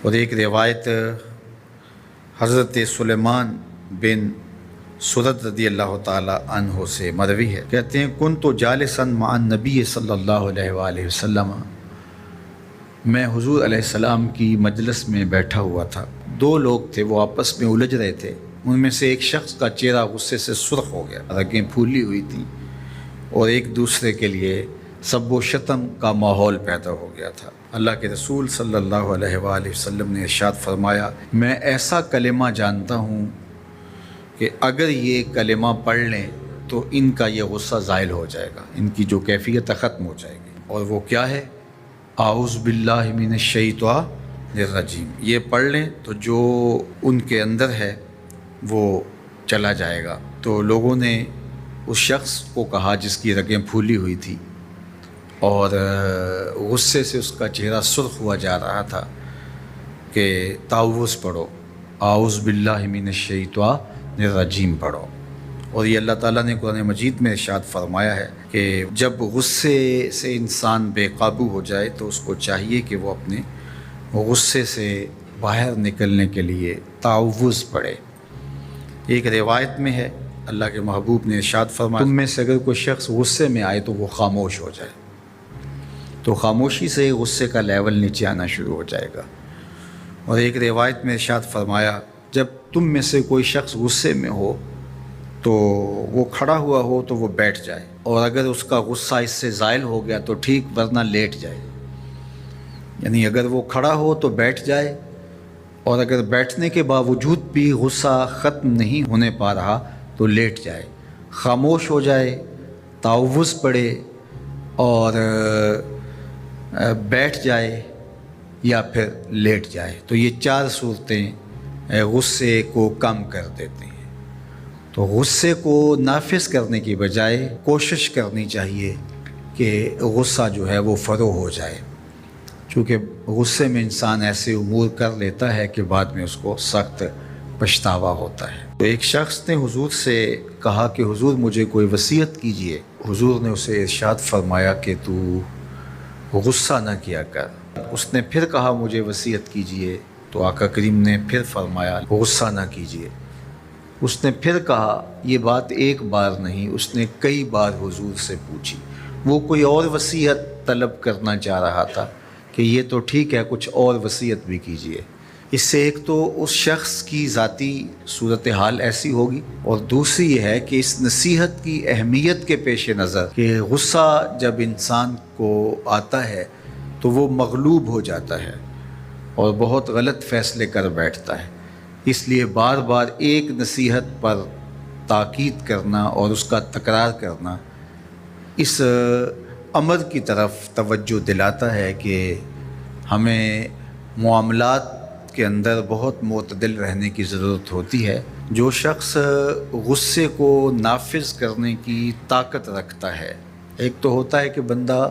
اور ایک روایت حضرت سلیمان بن سرد رضی اللہ تعالی عنہ سے مروی ہے، کہتے ہیں کنت جالسا مع النبی صلی اللہ علیہ وآلہ وسلم، میں حضور علیہ السلام کی مجلس میں بیٹھا ہوا تھا، دو لوگ تھے، وہ آپس میں الجھ رہے تھے، ان میں سے ایک شخص کا چہرہ غصے سے سرخ ہو گیا، رگیں پھولی ہوئی تھیں اور ایک دوسرے کے لیے سب و شتم کا ماحول پیدا ہو گیا تھا۔ اللہ کے رسول صلی اللہ علیہ وآلہ وسلم نے ارشاد فرمایا، میں ایسا کلمہ جانتا ہوں کہ اگر یہ کلمہ پڑھ لیں تو ان کا یہ غصہ زائل ہو جائے گا، ان کی جو کیفیت ختم ہو جائے گی، اور وہ کیا ہے؟ اعوذ باللہ من الشیطان الرجیم۔ یہ پڑھ لیں تو جو ان کے اندر ہے وہ چلا جائے گا۔ تو لوگوں نے اس شخص کو کہا جس کی رگیں پھولی ہوئی تھی اور غصے سے اس کا چہرہ سرخ ہوا جا رہا تھا کہ تعوذ پڑھو، اعوذ باللہ من الشیطان الرجیم پڑھو۔ اور یہ اللہ تعالیٰ نے قرآن مجید میں ارشاد فرمایا ہے کہ جب غصے سے انسان بے قابو ہو جائے تو اس کو چاہیے کہ وہ اپنے غصے سے باہر نکلنے کے لیے تعوذ پڑھے۔ ایک روایت میں ہے اللہ کے محبوب نے ارشاد فرمایا، تم میں سے اگر کوئی شخص غصے میں آئے تو وہ خاموش ہو جائے، تو خاموشی سے غصے کا لیول نیچے آنا شروع ہو جائے گا۔ اور ایک روایت میں ارشاد فرمایا، جب تم میں سے کوئی شخص غصے میں ہو تو وہ کھڑا ہوا ہو تو وہ بیٹھ جائے، اور اگر اس کا غصہ اس سے زائل ہو گیا تو ٹھیک، ورنہ لیٹ جائے۔ یعنی اگر وہ کھڑا ہو تو بیٹھ جائے، اور اگر بیٹھنے کے باوجود بھی غصہ ختم نہیں ہونے پا رہا تو لیٹ جائے، خاموش ہو جائے، تعوذ پڑھے اور بیٹھ جائے یا پھر لیٹ جائے۔ تو یہ چار صورتیں غصے کو کم کر دیتے ہیں۔ تو غصے کو نافذ کرنے کی بجائے کوشش کرنی چاہیے کہ غصہ جو ہے وہ فروغ ہو جائے، چونکہ غصے میں انسان ایسے امور کر لیتا ہے کہ بعد میں اس کو سخت پچھتاوا ہوتا ہے۔ تو ایک شخص نے حضور سے کہا کہ حضور مجھے کوئی وصیت کیجئے۔ حضور نے اسے ارشاد فرمایا کہ تو غصہ نہ کیا کر۔ اس نے پھر کہا مجھے وصیت کیجئے، تو آقا کریم نے پھر فرمایا غصہ نہ کیجئے۔ اس نے پھر کہا، یہ بات ایک بار نہیں، اس نے کئی بار حضور سے پوچھی۔ وہ کوئی اور وصیت طلب کرنا چاہ رہا تھا کہ یہ تو ٹھیک ہے، کچھ اور وصیت بھی کیجئے۔ اس سے ایک تو اس شخص کی ذاتی صورتحال ایسی ہوگی، اور دوسری یہ ہے کہ اس نصیحت کی اہمیت کے پیش نظر کہ غصہ جب انسان کو آتا ہے تو وہ مغلوب ہو جاتا ہے اور بہت غلط فیصلے کر بیٹھتا ہے، اس لیے بار بار ایک نصیحت پر تاکید کرنا اور اس کا تکرار کرنا اس امر کی طرف توجہ دلاتا ہے کہ ہمیں معاملات کے اندر بہت معتدل رہنے کی ضرورت ہوتی ہے۔ جو شخص غصے کو نافذ کرنے کی طاقت رکھتا ہے، ایک تو ہوتا ہے کہ بندہ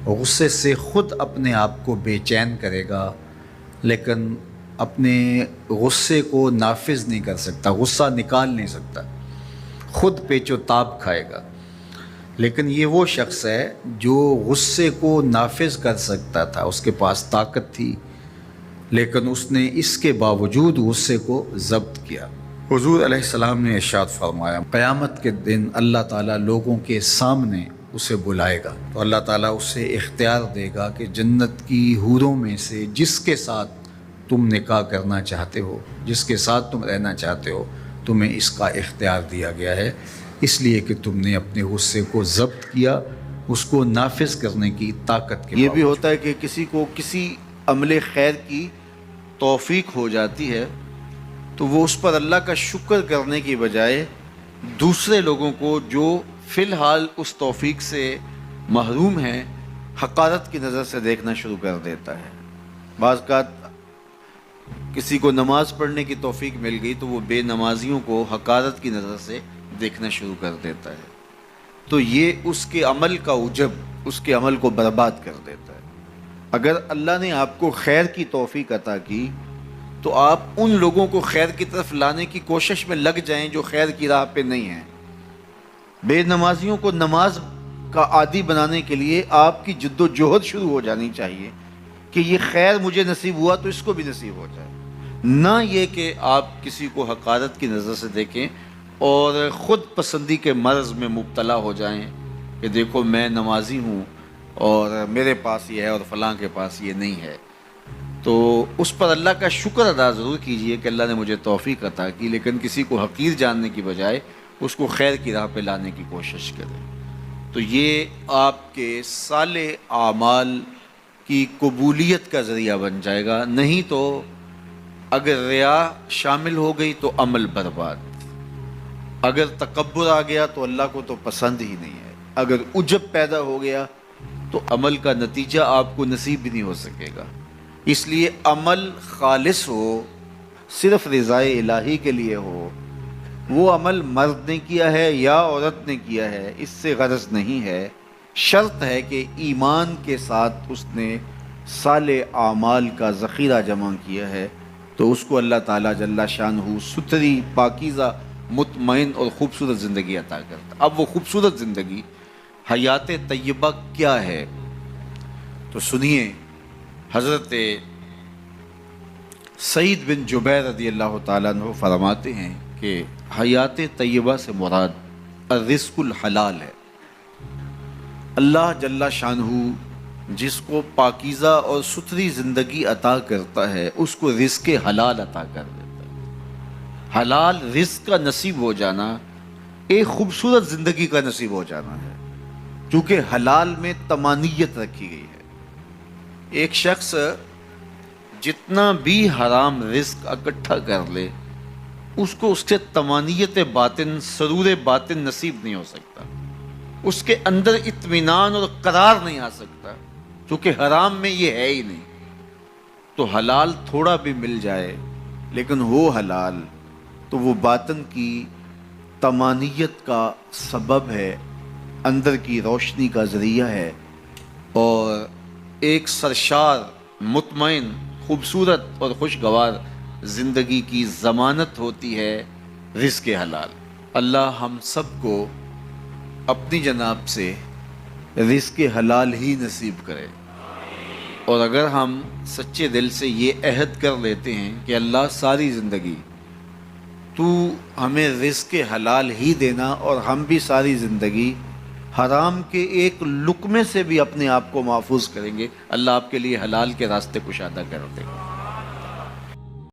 غصے سے خود اپنے آپ کو بے چین کرے گا، لیکن اپنے غصے کو نافذ نہیں کر سکتا، غصہ نکال نہیں سکتا، خود پیچ و تاب کھائے گا۔ لیکن یہ وہ شخص ہے جو غصے کو نافذ کر سکتا تھا، اس کے پاس طاقت تھی، لیکن اس نے اس کے باوجود غصے کو ضبط کیا۔ حضور علیہ السلام نے ارشاد فرمایا، قیامت کے دن اللہ تعالیٰ لوگوں کے سامنے اسے بلائے گا، تو اللہ تعالیٰ اسے اختیار دے گا کہ جنت کی حوروں میں سے جس کے ساتھ تم نکاح کرنا چاہتے ہو، جس کے ساتھ تم رہنا چاہتے ہو، تمہیں اس کا اختیار دیا گیا ہے، اس لیے کہ تم نے اپنے غصے کو ضبط کیا، اس کو نافذ کرنے کی طاقت کے یہ بھی ہوتا ہے کہ کسی کو کسی عمل خیر کی توفیق ہو جاتی ہے تو وہ اس پر اللہ کا شکر کرنے کی بجائے دوسرے لوگوں کو جو فی الحال اس توفیق سے محروم ہیں حقارت کی نظر سے دیکھنا شروع کر دیتا ہے۔ بعض اوقات کسی کو نماز پڑھنے کی توفیق مل گئی تو وہ بے نمازیوں کو حقارت کی نظر سے دیکھنا شروع کر دیتا ہے، تو یہ اس کے عمل کا عجب اس کے عمل کو برباد کر دیتا ہے۔ اگر اللہ نے آپ کو خیر کی توفیق عطا کی تو آپ ان لوگوں کو خیر کی طرف لانے کی کوشش میں لگ جائیں جو خیر کی راہ پہ نہیں ہیں۔ بے نمازیوں کو نماز کا عادی بنانے کے لیے آپ کی جد و جہد شروع ہو جانی چاہیے کہ یہ خیر مجھے نصیب ہوا تو اس کو بھی نصیب ہو جائے، نہ یہ کہ آپ کسی کو حقارت کی نظر سے دیکھیں اور خود پسندی کے مرض میں مبتلا ہو جائیں کہ دیکھو میں نمازی ہوں اور میرے پاس یہ ہے اور فلاں کے پاس یہ نہیں ہے۔ تو اس پر اللہ کا شکر ادا ضرور کیجئے کہ اللہ نے مجھے توفیق عطا کی، لیکن کسی کو حقیر جاننے کی بجائے اس کو خیر کی راہ پہ لانے کی کوشش کریں۔ تو یہ آپ کے صالح اعمال کی قبولیت کا ذریعہ بن جائے گا، نہیں تو اگر ریا شامل ہو گئی تو عمل برباد، اگر تکبر آ گیا تو اللہ کو تو پسند ہی نہیں ہے، اگر عجب پیدا ہو گیا تو عمل کا نتیجہ آپ کو نصیب بھی نہیں ہو سکے گا۔ اس لیے عمل خالص ہو، صرف رضائے الہی کے لیے ہو، وہ عمل مرد نے کیا ہے یا عورت نے کیا ہے اس سے غرض نہیں ہے، شرط ہے کہ ایمان کے ساتھ اس نے صالح اعمال کا ذخیرہ جمع کیا ہے، تو اس کو اللہ تعالیٰ جل شانہ ستھری، پاکیزہ، مطمئن اور خوبصورت زندگی عطا کرتا۔ اب وہ خوبصورت زندگی حیات طیبہ کیا ہے؟ تو سنیے، حضرت سعید بن جبیر رضی اللہ تعالیٰ عنہ فرماتے ہیں کہ حیات طیبہ سے مراد الرزق الحلال ہے۔ اللہ جل شانہ جس کو پاکیزہ اور ستھری زندگی عطا کرتا ہے اس کو رزق حلال عطا کر دیتا ہے۔ حلال رزق کا نصیب ہو جانا ایک خوبصورت زندگی کا نصیب ہو جانا ہے، کیونکہ حلال میں طمانیت رکھی گئی ہے۔ ایک شخص جتنا بھی حرام رزق اکٹھا کر لے اس کو اس سے طمانیت باطن، سرور باطن نصیب نہیں ہو سکتا، اس کے اندر اطمینان اور قرار نہیں آ سکتا، کیونکہ حرام میں یہ ہے ہی نہیں۔ تو حلال تھوڑا بھی مل جائے لیکن ہو حلال تو وہ باطن کی طمانیت کا سبب ہے، اندر کی روشنی کا ذریعہ ہے، اور ایک سرشار، مطمئن، خوبصورت اور خوشگوار زندگی کی ضمانت ہوتی ہے رزق حلال۔ اللہ ہم سب کو اپنی جناب سے رزق حلال ہی نصیب کرے، اور اگر ہم سچے دل سے یہ عہد کر لیتے ہیں کہ اللہ ساری زندگی تو ہمیں رزق حلال ہی دینا، اور ہم بھی ساری زندگی حرام کے ایک لقمے سے بھی اپنے آپ کو محفوظ کریں گے، اللہ آپ کے لیے حلال کے راستے کشادہ کر دے گا۔